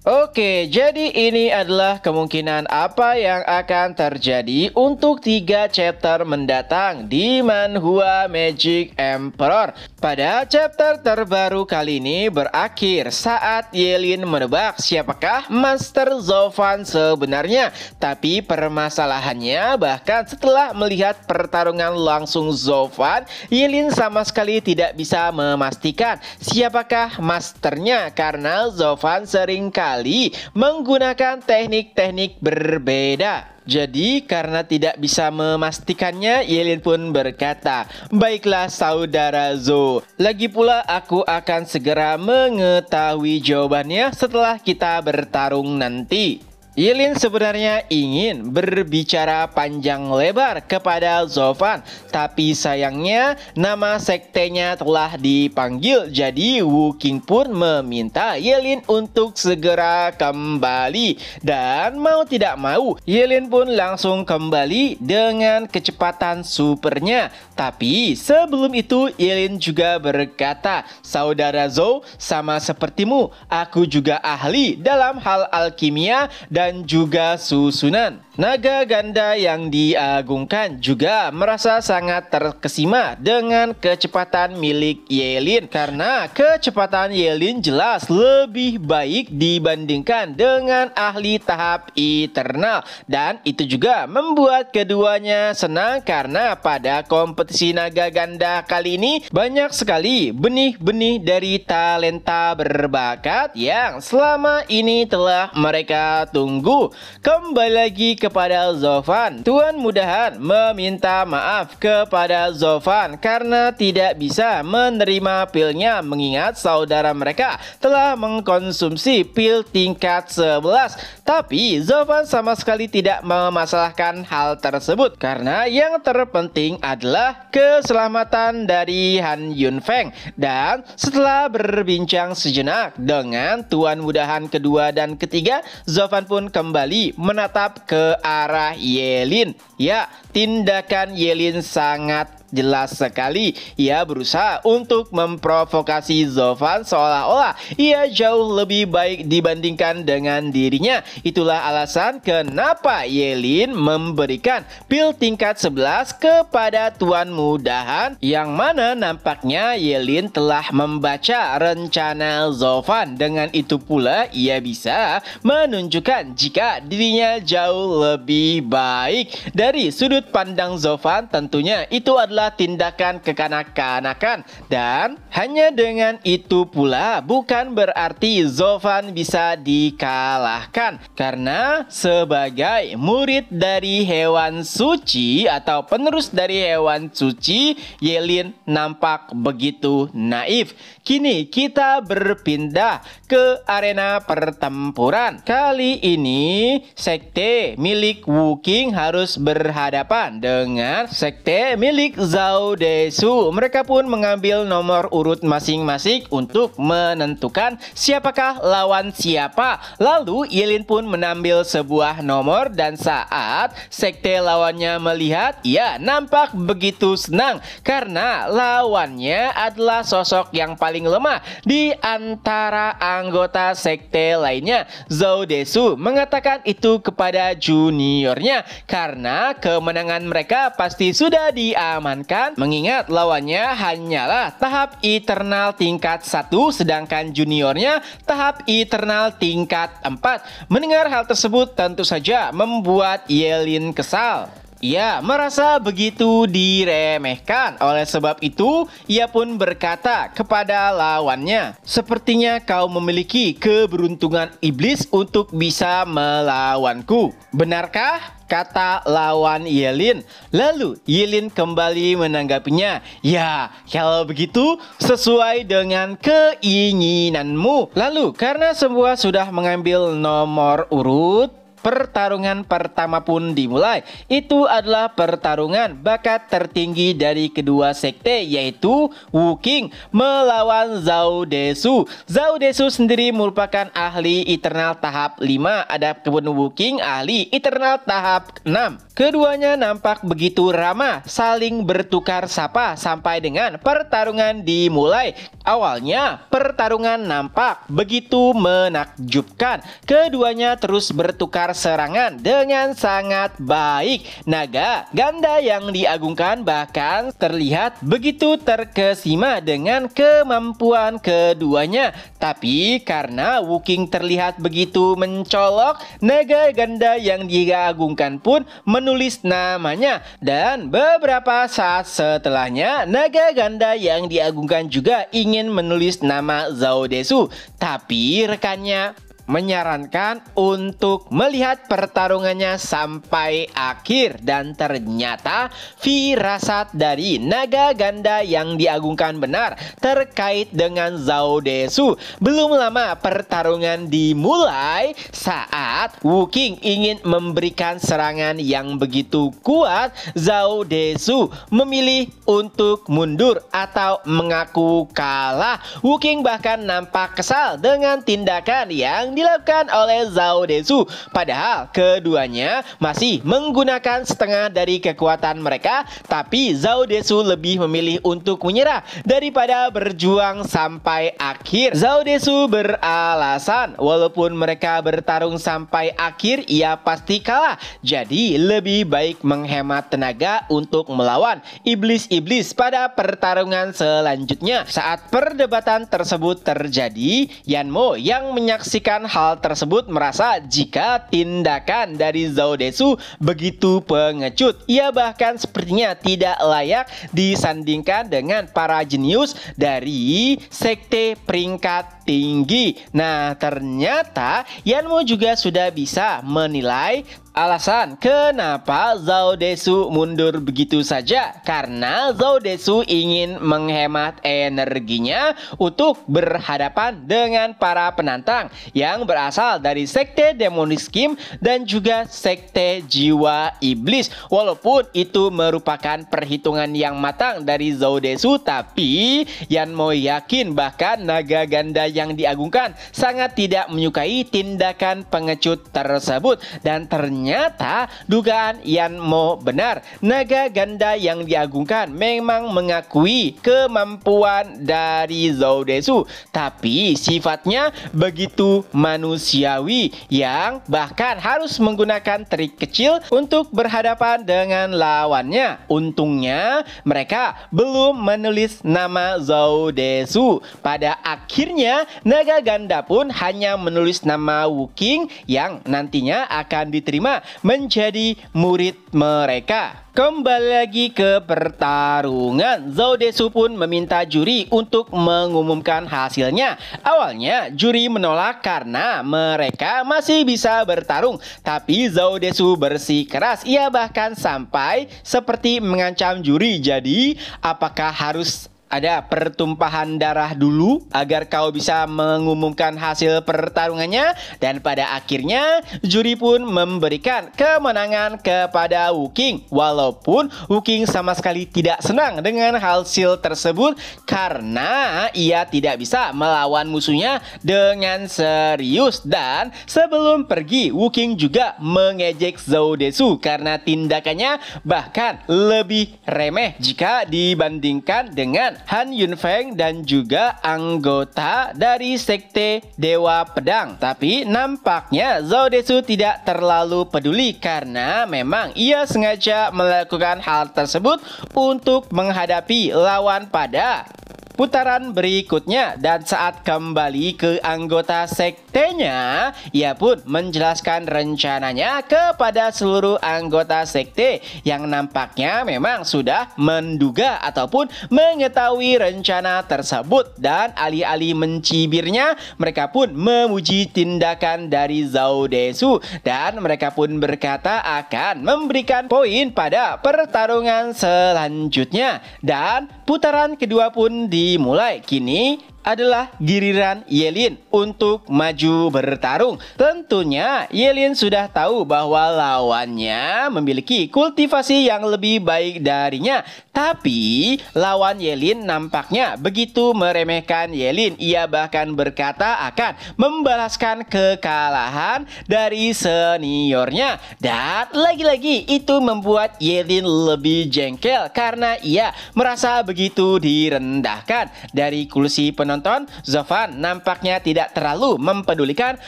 Oke, jadi ini adalah kemungkinan apa yang akan terjadi untuk 3 chapter mendatang di Manhwa Magic Emperor. Pada chapter terbaru kali ini berakhir saat Yelin menebak siapakah Master Zovan sebenarnya. Tapi permasalahannya bahkan setelah melihat pertarungan langsung Zovan, Yelin sama sekali tidak bisa memastikan siapakah masternya karena Zovan seringkali menggunakan teknik-teknik berbeda. Jadi karena tidak bisa memastikannya, Yelin pun berkata, "Baiklah saudara Zo, lagi pula aku akan segera mengetahui jawabannya setelah kita bertarung nanti." Yelin sebenarnya ingin berbicara panjang lebar kepada Zovan, tapi sayangnya nama sektenya telah dipanggil. Jadi Wu King pun meminta Yelin untuk segera kembali. Dan mau tidak mau, Yelin pun langsung kembali dengan kecepatan supernya. Tapi sebelum itu Yelin juga berkata, "Saudara Zo, sama sepertimu, aku juga ahli dalam hal alkimia dan juga susunan." Naga ganda yang diagungkan juga merasa sangat terkesima dengan kecepatan milik Yelin karena kecepatan Yelin jelas lebih baik dibandingkan dengan ahli tahap eternal, dan itu juga membuat keduanya senang karena pada kompetisi naga ganda kali ini banyak sekali benih-benih dari talenta berbakat yang selama ini telah mereka tunggu. Kembali lagi kepada Zovan, Tuan Mudahan meminta maaf kepada Zovan karena tidak bisa menerima pilnya mengingat saudara mereka telah mengkonsumsi pil tingkat 11. Tapi Zovan sama sekali tidak memasalahkan hal tersebut karena yang terpenting adalah keselamatan dari Han Yunfeng. Dan setelah berbincang sejenak dengan Tuan Mudahan kedua dan ketiga, Zovan pun kembali menatap ke arah Yelin. Ya, tindakan Yelin sangat jelas sekali. Ia berusaha untuk memprovokasi Zovan seolah-olah ia jauh lebih baik dibandingkan dengan dirinya. Itulah alasan kenapa Yelin memberikan pil tingkat 11 kepada Tuan Mudahan, yang mana nampaknya Yelin telah membaca rencana Zovan. Dengan itu pula ia bisa menunjukkan jika dirinya jauh lebih baik. Dari sudut pandang Zovan tentunya itu adalah tindakan kekanak-kanakan, dan hanya dengan itu pula bukan berarti Zovan bisa dikalahkan karena sebagai murid dari hewan suci atau penerus dari hewan suci, Yelin nampak begitu naif. Kini kita berpindah ke arena pertempuran. Kali ini sekte milik Wu King harus berhadapan dengan sekte milik Zhao Desu. Mereka pun mengambil nomor urut masing-masing untuk menentukan siapakah lawan siapa. Lalu Yelin pun mengambil sebuah nomor, dan saat sekte lawannya melihat, ia nampak begitu senang karena lawannya adalah sosok yang paling lemah di antara anggota sekte lainnya. Zhao Desu mengatakan itu kepada juniornya karena kemenangan mereka pasti sudah diamankan, mengingat lawannya hanyalah tahap eternal tingkat 1 sedangkan juniornya tahap eternal tingkat 4. Mendengar hal tersebut tentu saja membuat Yelin kesal. Ia merasa begitu diremehkan. Oleh sebab itu, ia pun berkata kepada lawannya, "Sepertinya kau memiliki keberuntungan iblis untuk bisa melawanku. Benarkah?" kata lawan Yelin. Lalu Yelin kembali menanggapinya, "Ya, kalau begitu sesuai dengan keinginanmu." Lalu karena semua sudah mengambil nomor urut, pertarungan pertama pun dimulai. Itu adalah pertarungan bakat tertinggi dari kedua sekte, yaitu Wuking melawan Zhao Desu. Zhao Desu sendiri merupakan ahli Eternal tahap 5, adapun Wuking ahli Eternal tahap 6. Keduanya nampak begitu ramah, saling bertukar sapa sampai dengan pertarungan dimulai. Awalnya pertarungan nampak begitu menakjubkan. Keduanya terus bertukar serangan dengan sangat baik. Naga ganda yang diagungkan bahkan terlihat begitu terkesima dengan kemampuan keduanya. Tapi karena Wuking terlihat begitu mencolok, naga ganda yang diagungkan pun menulis namanya. Dan beberapa saat setelahnya, naga ganda yang diagungkan juga ingin menulis nama Zhao Desu. Tapi rekannya menyarankan untuk melihat pertarungannya sampai akhir, dan ternyata firasat dari naga ganda yang diagungkan benar terkait dengan Zhao Desu. Belum lama pertarungan dimulai saat Wuking ingin memberikan serangan yang begitu kuat, Zhao Desu memilih untuk mundur atau mengaku kalah. Wuking bahkan nampak kesal dengan tindakan yang dilakukan oleh Zhao Desu, padahal keduanya masih menggunakan setengah dari kekuatan mereka. Tapi Zhao Desu lebih memilih untuk menyerah daripada berjuang sampai akhir. Zhao Desu beralasan walaupun mereka bertarung sampai akhir, ia pasti kalah, jadi lebih baik menghemat tenaga untuk melawan iblis-iblis pada pertarungan selanjutnya. Saat perdebatan tersebut terjadi, Yanmo yang menyaksikan hal tersebut merasa jika tindakan dari Zhao Desu begitu pengecut. Ia bahkan sepertinya tidak layak disandingkan dengan para jenius dari sekte peringkat tinggi. Nah, ternyata Yanmo juga sudah bisa menilai alasan kenapa Zhao Desu mundur begitu saja, karena Zhao Desu ingin menghemat energinya untuk berhadapan dengan para penantang yang berasal dari sekte Demonic Scheme dan juga sekte jiwa iblis. Walaupun itu merupakan perhitungan yang matang dari Zhao Desu, tapi Yanmo yakin bahkan naga ganda yang diagungkan sangat tidak menyukai tindakan pengecut tersebut. Dan ternyata dugaan Yanmo benar. Naga ganda yang diagungkan memang mengakui kemampuan dari Zhao Desu, tapi sifatnya begitu manusiawi yang bahkan harus menggunakan trik kecil untuk berhadapan dengan lawannya. Untungnya mereka belum menulis nama Zhao Desu. Pada akhirnya naga ganda pun hanya menulis nama Wuking yang nantinya akan diterima menjadi murid mereka. Kembali lagi ke pertarungan, Zhao Desu pun meminta juri untuk mengumumkan hasilnya. Awalnya juri menolak karena mereka masih bisa bertarung, tapi Zhao Desu bersikeras. Ia bahkan sampai seperti mengancam juri. Jadi, apakah harus ada pertumpahan darah dulu agar kau bisa mengumumkan hasil pertarungannya? Dan pada akhirnya juri pun memberikan kemenangan kepada Wuking, walaupun Wuking sama sekali tidak senang dengan hasil tersebut karena ia tidak bisa melawan musuhnya dengan serius. Dan sebelum pergi, Wuking juga mengejek Zhao Desu karena tindakannya bahkan lebih remeh jika dibandingkan dengan Han Yunfeng dan juga anggota dari sekte Dewa Pedang. Tapi nampaknya Zhao Desu tidak terlalu peduli karena memang ia sengaja melakukan hal tersebut untuk menghadapi lawan pada putaran berikutnya. Dan saat kembali ke anggota sektenya, ia pun menjelaskan rencananya kepada seluruh anggota sekte yang nampaknya memang sudah menduga ataupun mengetahui rencana tersebut. Dan alih-alih mencibirnya, mereka pun memuji tindakan dari Zhao Desu dan mereka pun berkata akan memberikan poin pada pertarungan selanjutnya. Dan putaran kedua pun dimulai. Kini adalah giliran Ye Lin untuk maju bertarung. Tentunya Ye Lin sudah tahu bahwa lawannya memiliki kultivasi yang lebih baik darinya. Tapi lawan Ye Lin nampaknya begitu meremehkan Ye Lin. Ia bahkan berkata akan membalaskan kekalahan dari seniornya. Dan lagi-lagi itu membuat Ye Lin lebih jengkel karena ia merasa begitu direndahkan. Dari kursi penonton, Zovan nampaknya tidak terlalu mempedulikan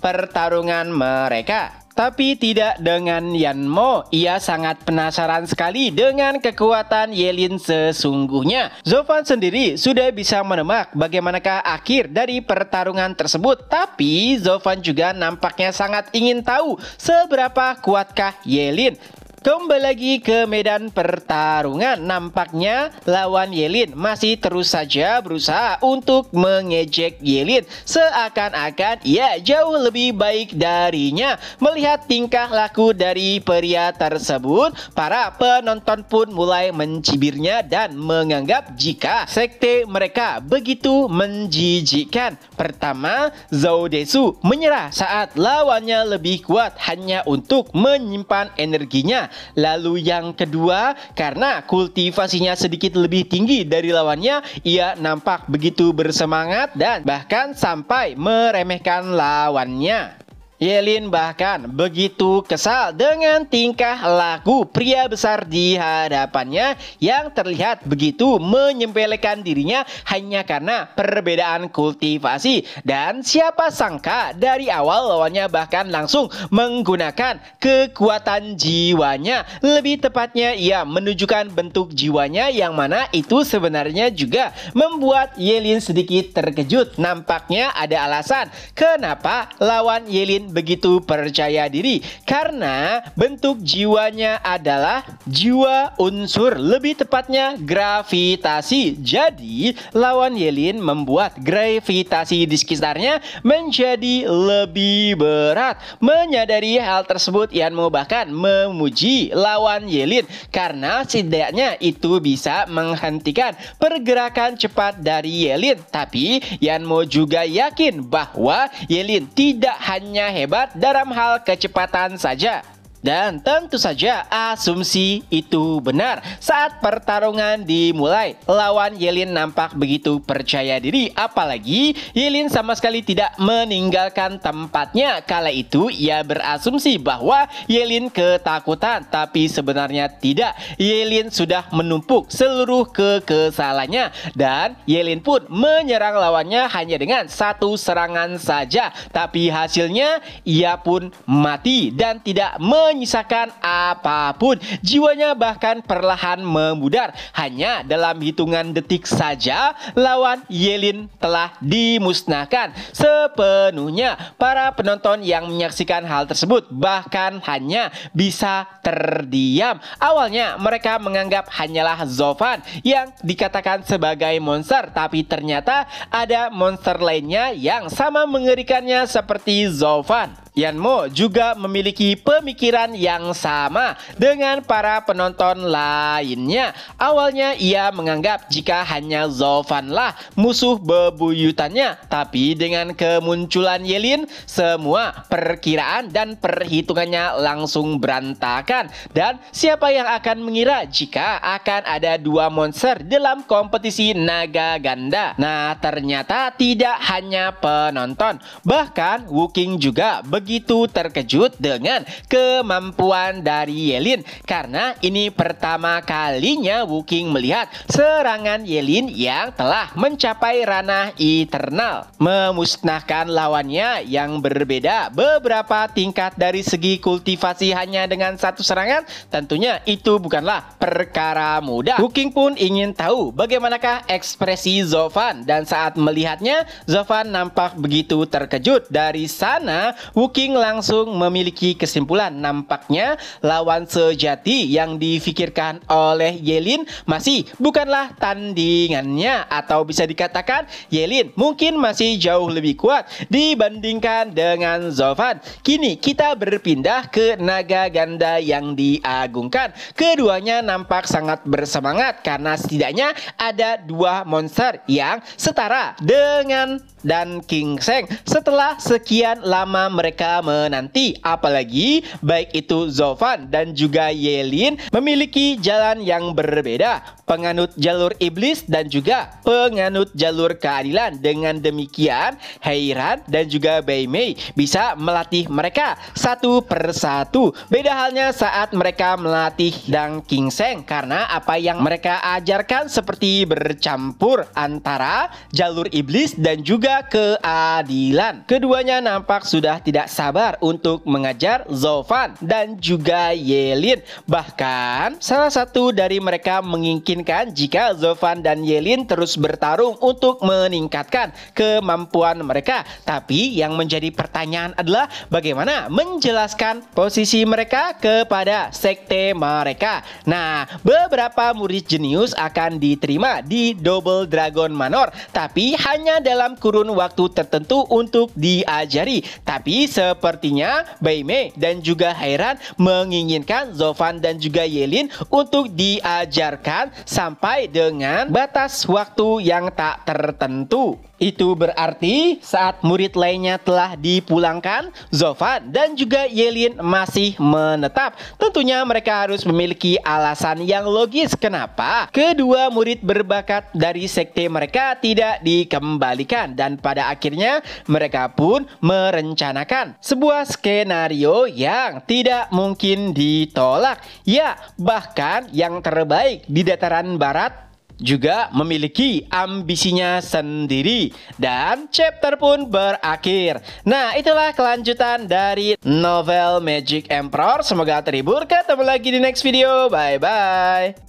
pertarungan mereka. Tapi tidak dengan Yanmo, ia sangat penasaran sekali dengan kekuatan Ye Lin sesungguhnya. Zovan sendiri sudah bisa menebak bagaimanakah akhir dari pertarungan tersebut. Tapi Zovan juga nampaknya sangat ingin tahu seberapa kuatkah Ye Lin. Kembali lagi ke medan pertarungan, nampaknya lawan Ye Lin masih terus saja berusaha untuk mengejek Ye Lin. Seakan-akan ia jauh lebih baik darinya. Melihat tingkah laku dari pria tersebut, para penonton pun mulai mencibirnya dan menganggap jika sekte mereka begitu menjijikkan. Pertama, Zhao Desu menyerah saat lawannya lebih kuat hanya untuk menyimpan energinya. Lalu yang kedua, karena kultivasinya sedikit lebih tinggi dari lawannya, ia nampak begitu bersemangat dan bahkan sampai meremehkan lawannya. Ye Lin bahkan begitu kesal dengan tingkah laku pria besar di hadapannya yang terlihat begitu menyempelekan dirinya hanya karena perbedaan kultivasi. Dan siapa sangka dari awal lawannya bahkan langsung menggunakan kekuatan jiwanya. Lebih tepatnya ia menunjukkan bentuk jiwanya yang mana itu sebenarnya juga membuat Ye Lin sedikit terkejut. Nampaknya ada alasan kenapa lawan Ye Lin begitu percaya diri, karena bentuk jiwanya adalah jiwa unsur, lebih tepatnya gravitasi. Jadi lawan Ye Lin membuat gravitasi di sekitarnya menjadi lebih berat. Menyadari hal tersebut, Yanmo bahkan memuji lawan Ye Lin karena setidaknya itu bisa menghentikan pergerakan cepat dari Ye Lin. Tapi Yanmo juga yakin bahwa Ye Lin tidak hanya hebat dalam hal kecepatan saja. Dan tentu saja asumsi itu benar. Saat pertarungan dimulai, lawan Ye Lin nampak begitu percaya diri. Apalagi Ye Lin sama sekali tidak meninggalkan tempatnya. Kala itu ia berasumsi bahwa Ye Lin ketakutan, tapi sebenarnya tidak. Ye Lin sudah menumpuk seluruh kekesalannya dan Ye Lin pun menyerang lawannya hanya dengan satu serangan saja. Tapi hasilnya ia pun mati dan tidak menyisakan apapun. Jiwanya bahkan perlahan memudar. Hanya dalam hitungan detik saja lawan Ye Lin telah dimusnahkan sepenuhnya. Para penonton yang menyaksikan hal tersebut bahkan hanya bisa terdiam. Awalnya mereka menganggap hanyalah Zovan yang dikatakan sebagai monster, tapi ternyata ada monster lainnya yang sama mengerikannya seperti Zovan. Yanmo juga memiliki pemikiran yang sama dengan para penonton lainnya. Awalnya ia menganggap jika hanya Zovanlah musuh bebuyutannya, tapi dengan kemunculan Ye Lin, semua perkiraan dan perhitungannya langsung berantakan. Dan siapa yang akan mengira jika akan ada dua monster dalam kompetisi naga ganda? Nah, ternyata tidak hanya penonton, bahkan Wuking juga begitu terkejut dengan kemampuan dari Ye Lin, karena ini pertama kalinya Wuking melihat serangan Ye Lin yang telah mencapai ranah eternal, memusnahkan lawannya yang berbeda beberapa tingkat dari segi kultivasi hanya dengan satu serangan. Tentunya itu bukanlah perkara mudah. Wuking pun ingin tahu bagaimanakah ekspresi Zovan, dan saat melihatnya Zovan nampak begitu terkejut. Dari sana King langsung memiliki kesimpulan. Nampaknya lawan sejati yang difikirkan oleh Yelin masih bukanlah tandingannya, atau bisa dikatakan Yelin mungkin masih jauh lebih kuat dibandingkan dengan Zofan. Kini kita berpindah ke naga ganda yang diagungkan. Keduanya nampak sangat bersemangat karena setidaknya ada dua monster yang setara dengan dan King Seng setelah sekian lama mereka menanti. Apalagi baik itu Zofan dan juga Yelin memiliki jalan yang berbeda, penganut jalur iblis dan juga penganut jalur keadilan. Dengan demikian Heiran dan juga Bei Mei bisa melatih mereka satu persatu. Beda halnya saat mereka melatih Dang King Seng, karena apa yang mereka ajarkan seperti bercampur antara jalur iblis dan juga keadilan. Keduanya nampak sudah tidak sabar untuk mengajar Zofan dan juga Yelin. Bahkan salah satu dari mereka menginginkan jika Zofan dan Yelin terus bertarung untuk meningkatkan kemampuan mereka. Tapi yang menjadi pertanyaan adalah bagaimana menjelaskan posisi mereka kepada sekte mereka. Nah, beberapa murid jenius akan diterima di Double Dragon Manor, tapi hanya dalam kurun waktu tertentu untuk diajari. Tapi sepertinya Bei Mei dan juga Heiran menginginkan Zofan dan juga Yelin untuk diajarkan sampai dengan batas waktu yang tak tertentu. Itu berarti saat murid lainnya telah dipulangkan, Zofan dan juga Yelin masih menetap. Tentunya mereka harus memiliki alasan yang logis kenapa kedua murid berbakat dari sekte mereka tidak dikembalikan. Dan pada akhirnya mereka pun merencanakan sebuah skenario yang tidak mungkin ditolak. Ya, bahkan yang terbaik di dataran barat juga memiliki ambisinya sendiri. Dan chapter pun berakhir. Nah, itulah kelanjutan dari novel Magic Emperor. Semoga terhibur. Ketemu lagi di next video. Bye bye.